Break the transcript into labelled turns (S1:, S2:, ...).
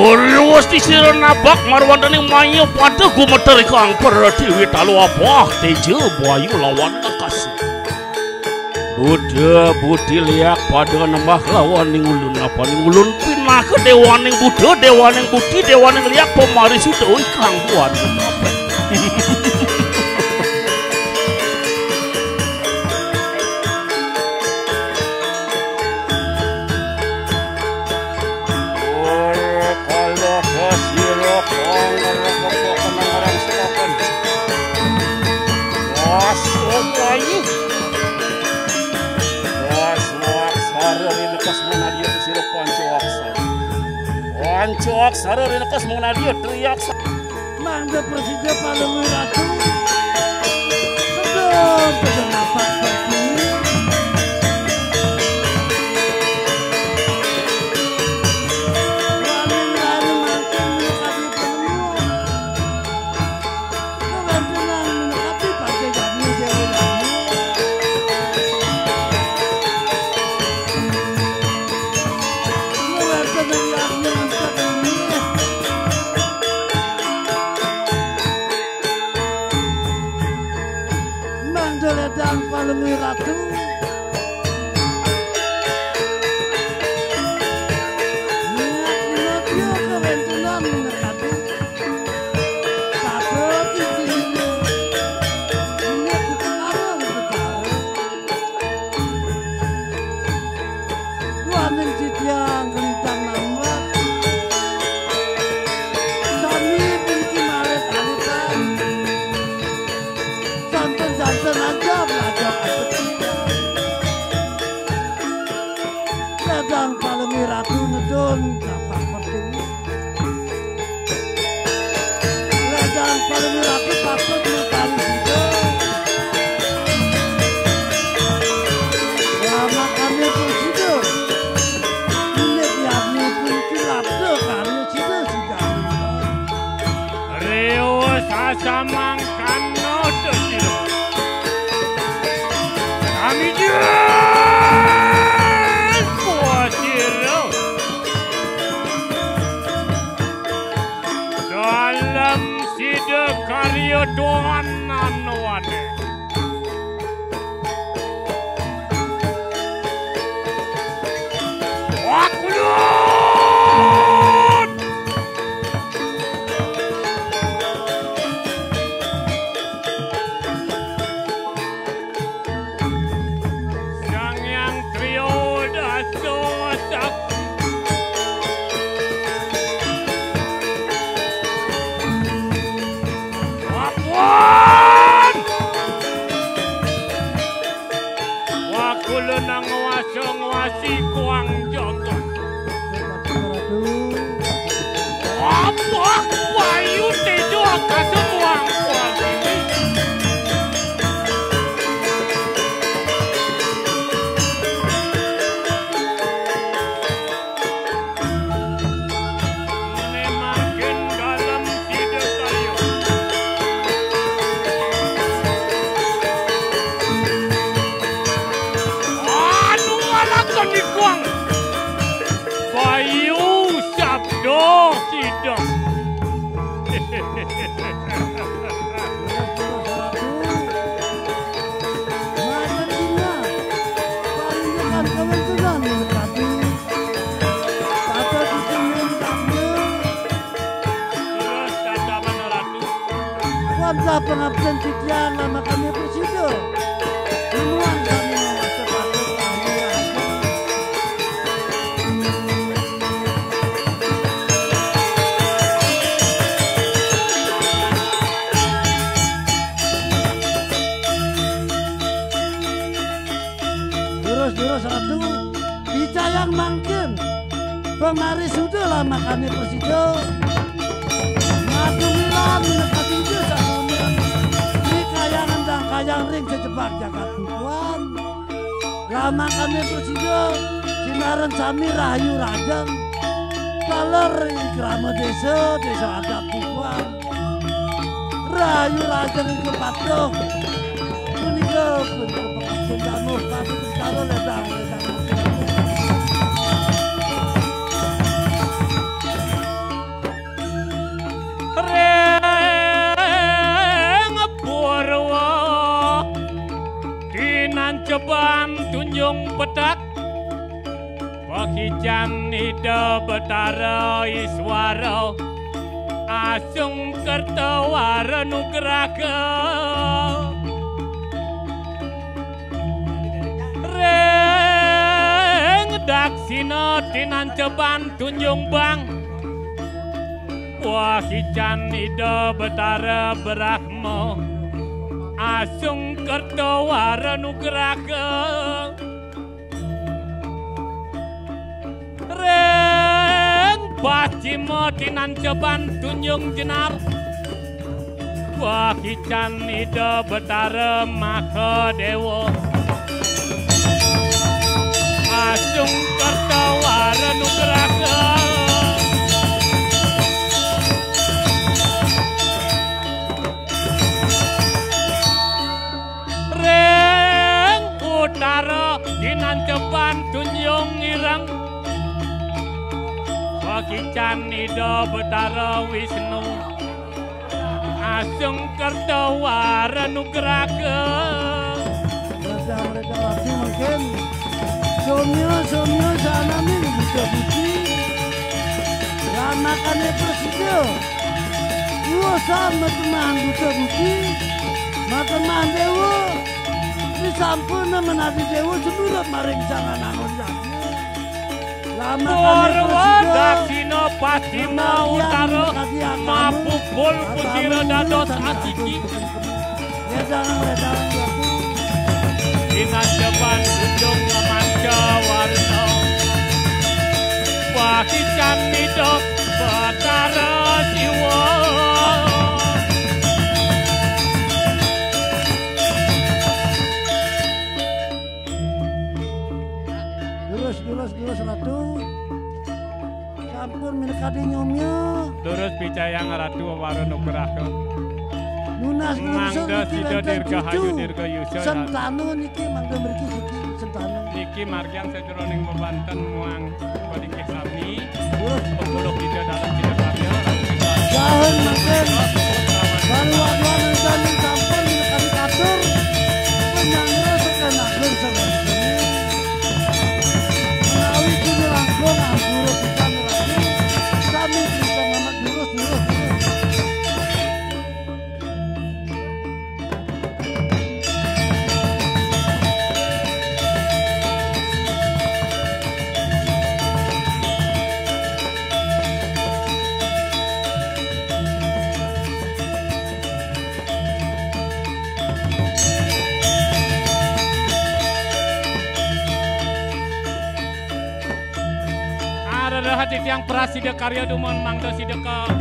S1: Uriwas di sira nabak marwandaning mayo pada gumeter kang perdewi talu abah teje bayu lawan kasih. Buddha budi liak pada nembah lawan ning ulun apa ning ulun pinah ke dewaning Buddha dewaning budi dewaning liak pemari sudah kang buan apa. Pancok sareur nekas mengenal dia teriak
S2: mangga presiden paling ratu betul betul apa dan paling ratu ingat yo kewentunan menekati satu intinya ingat dipengaruh berjalan waning citiang kentang nambah sami pinki maret alitan santen-santen aja belajar ledang palemi ratu nedon dapat penting ledang palemi ratu patut mengkali hidup lama kami berhidup ini yakni kunci labdo kami hidup sudah
S3: Rio sasamangkan noto siro kami jual buat siro dalam sida karya doanan wane wakulun sang yang trio daso sakti wapuan wakulun ang ngwasi kuang jogon apa wayu tejo kasemuang kuang ini memakin dalam hidup kayu anu alakan di kuang bayu sabdo hidup
S2: pengabdian titian lama kami presiden menuang kami sepatu kami Durus ratu dicayang mangkin pemari sudah lama kami presiden madu milan menekati desa kayang ring sejebak jagat bukuan lama kami presiden sinaran sami rahayu rajang kaler ikrama desa adat bukuan rahayu rajang itu patuh punika bentuk pengabdian danuh kami sekarang ledang
S3: ceban tunjung petak Pakijan ida betara iswara Asung kertawara nugraka Reng daksina tinan ceban tunjung bang Pakijan ida betara berahma Asung kertawara nugraka Reng Pacima tinan ceban tunjung jenar Wakican ida betara maka dewa Asung kertawara nugraka Reng utara tinan ceban tunjung ireng Pakican ida betara Wisnu Asung kertawara nugraka
S2: Mereka lagi mungkin somyo sana nih buka buci dan makannya presiden gua sama teman buka buci teman dewa ini sampun menadi dewa seluruh maring jangan angon lagi
S3: Purwa daksina Pacima utara mapukul kusira dados asiki Dinan depan ujung manca warna Pakican ida betara siwa
S2: Lurus ratu sampun minekadi nyomnya
S3: Terus bicayang ratu warna nugraka
S2: Nunas
S3: Mangga sida dirgahayu dirgayusa
S2: Sentanu niki mangga mriki siki sentanu
S3: Niki margian sajroning bebanten muang badiki sami
S2: Terus
S3: pepuluh ida dalam tidak karya
S2: jahon mungkin baru aduan dan sampun minekadi katur penyangga sekan akhir sebenarnya menawi kudu langkung angguru pisan lagi kami bisa ngamak lurus
S3: hati tiang prasida karya dumon mangga sideka